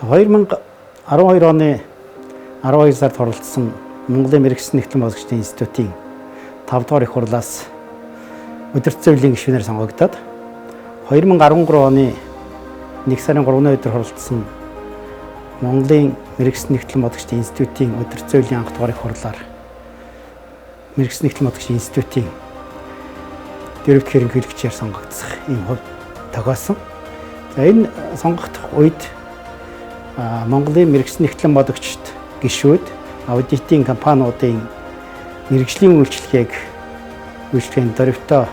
2012 оны 12 сард хоригдсан Монголын мэргэжлийн нэгтлэн босгочдын институтийн 5 дугаар их хурлаас удирдсан зөвлөлийн гишүүнээр сонгогдоод 2013 оны 1 сарын 3-ны өдөр хоригдсан Монголын мэргэжлийн нэгтлэн босгочдын институтийн удирдсан зөвлөлийн анх дугаар их хурлаар мэргэжлийн нэгтлэн босгочдын институтийн дөрөвт ерөнхийлөгчээр сонгогдсох ийм хувь тохиолсон. За энэ сонгогдох үед Монголын мэргэжлийн нэгтлэн босгочд гишүүд аудитын компаниудын мэргэжлийн үйлчлэгээнд дөрвтөө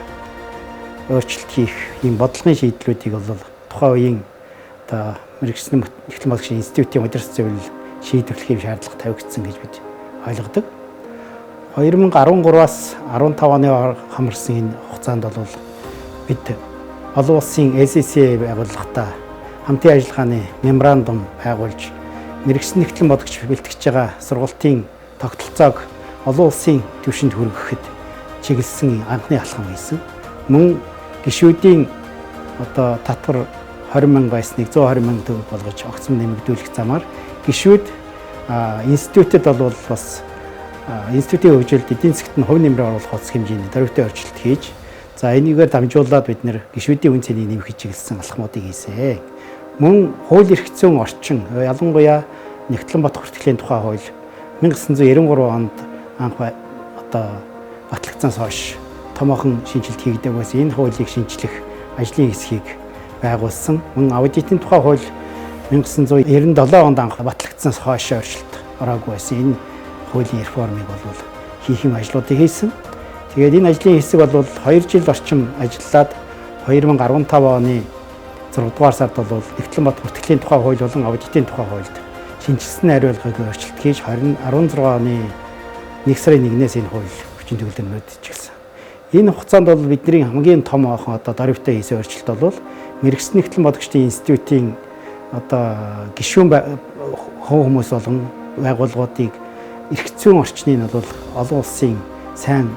өөрчлөлт хийх ийм бодлогын шийдлүүдийг бол тухайн үеийн мэргэжлийн нэгтлэн босгочдын институтийн удирдсан зөвлөл шийдвэрлэх юм шаардлага тавигдсан гэж бид ойлгодог. 2013-аас 15 оны хамарсан энэ хугацаанд бол бид олон улсын SCC байгууллагатай хамтын ажиллагааны меморандум байгуулж мэргэжлийн нэгтлэн босгоч бэлтгэж байгаа сургалтын тогтолцоог олон улсын түвшинд хүргэхэд чиглэсэн анхны алхам хийсэн. Мөн гишүүдийн татвар 20,000 байсныг 120,000 төгрөг болгож огцом нэмэгдүүлэх замаар гишүүд институтэд бол бас институтийн хөгжилд эдийн засгт нь хувь нэмрээ оруулах утас хэмжээний дөрвтөө өөрчлөлт хийж энийгээр дамжуулаад бид нэр гишүүдийн үн цэнийг нэмэхэд чиглэсэн алхмуудыг хийсэн. Мөн хууль эрх зүйн орчин ялангуяа нэгтлэн бот хүртгэлийн тухай хууль 1993 онд анх батлагдсанаас хойш томоохон шинжилт хийгдэг бас энэ хуулийг шинжлэх ажлын хэсгийг байгуулсан. Мөн аудитын тухай хууль 1997 онд анх батлагдсанаас хойш өөрчлөлт ороогүй байсан. Энэ хуулийн реформыг бол хийх юм ажлуудыг хийсэн. Тэгээд энэ ажлын хэсэг бол 2 жил орчим ажиллаад 2015 оны 6 дугаар сард бол нэгтлэн бот хүртгэлийн тухай хууль болон аудитын тухай хуульд шинжилсэн хариулгыг өөрчлөлт хийж 2016 оны 1 сарын 1-ээс энэ хууль хүчин төгөлдөр нөөцөжсэн. Энэ хугацаанд бол бидний хамгийн том дөрвтөө хийсэн өөрчлөлт бол мэргэжлийн нэгтлэн босгочдын институтийн гишүүн хүмүүс болон байгууллагуудыг эрх зүйн орчныг бол олон улсын сайн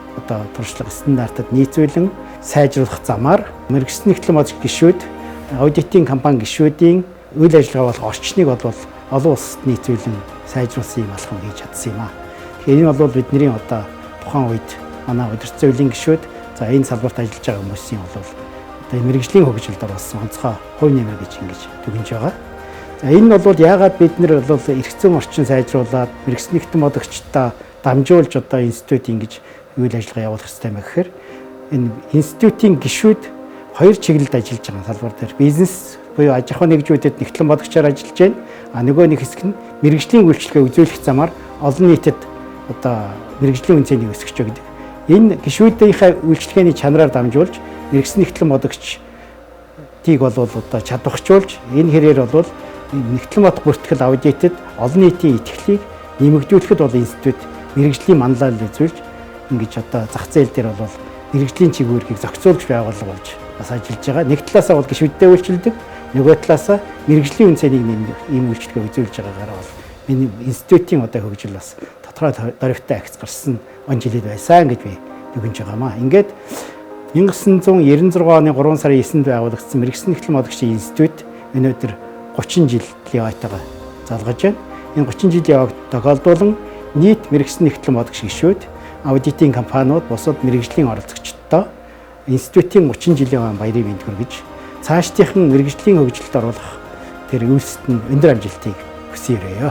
туршлага стандартад нийцүүлэн сайжруулах замаар мэргэжлийн нэгтлэн босгоч гишүүд аудитын компани гишүүдийн үйл ажиллагаа болох орчныг бол олон улсад нийцүүлэн сайжруулсан юм алхам хийж чадсан юм аа. Тэгэхээр энэ бол бидний тухайн үед манай удирдсан зөвлөлийн гишүүд энэ салбарт ажиллаж байгаа хүмүүсийн бол мэргэжлийн хөгжилд орсон онцгой хувь нэмэр гэж ингэж дүгнэж байгаа. Энэ бол яагаад бид нэр эрх зүйн орчин сайжруулад мэргэжлийн нэгтлэн босгочтой дамжуулж институт ингэж үйл ажиллагаа явуулах хэрэгтэй юм гэхээр энэ институтийн гишүүд хоёр чиглэлд ажиллаж байгаа салбар дээр бизнес буюу аж ахуйн нэгжүүдэд нэгтлэн босгочоор ажиллаж байна. Нөгөө нэг хэсэг нь мэргэжлийн үйлчлэгээ үзүүлэх замаар олон нийтэд мэргэжлийн үн цэнийг өсгөж өгдөг. Энэ гишүүдийнхээ үйлчлэгээний чанараар дамжуулж мэргэжлийн нэгтлэн босгочдыг бол чадварчулж энэ хэрээр бол нэгтлэн бот бүртгэл аудитэд олон нийтийн итгэлийг нэмэгдүүлэхэд бол институт мэргэжлийн манлайлал үзүүлж ингэж зах зээл дээр бол мэргэжлийн чиглэлийг зохицуулж байгуулга болж бас ажиллаж байгаа. Нэг талаасаа бол гишүүдтэй үйлчилдэг, нөгөө талаасаа мэргэжлийн үн цэнийг нэмэх ийм үйлчлэгээ үзүүлж байгаагаар бол миний институтийн хөгжил бас тодорхой дөрвтөө агц гарсан он жилид байсан гэж би дүгнэж байгаамаа. Ингээд 1996 оны 3 сарын 9-нд байгуулагдсан мэргэжлийн нэгтлэн босгочдын институт өнөөдөр 30 жилийн ойтойгоо залгаж байна. Энэ 30 жилийн явагт тохиолдуулан нийт мэргэжлийн нэгтлэн босгоч гишүүд, аудитын компаниуд, бусад мэргэжлийн оролцогчдод институтийн 30 жилийн баярыг мэд хүргэж цаашдынхан мэргэжлийн хөгжилд оруулах тэр үйлсэд нь өндөр амжилтыг хүсье өрөөё.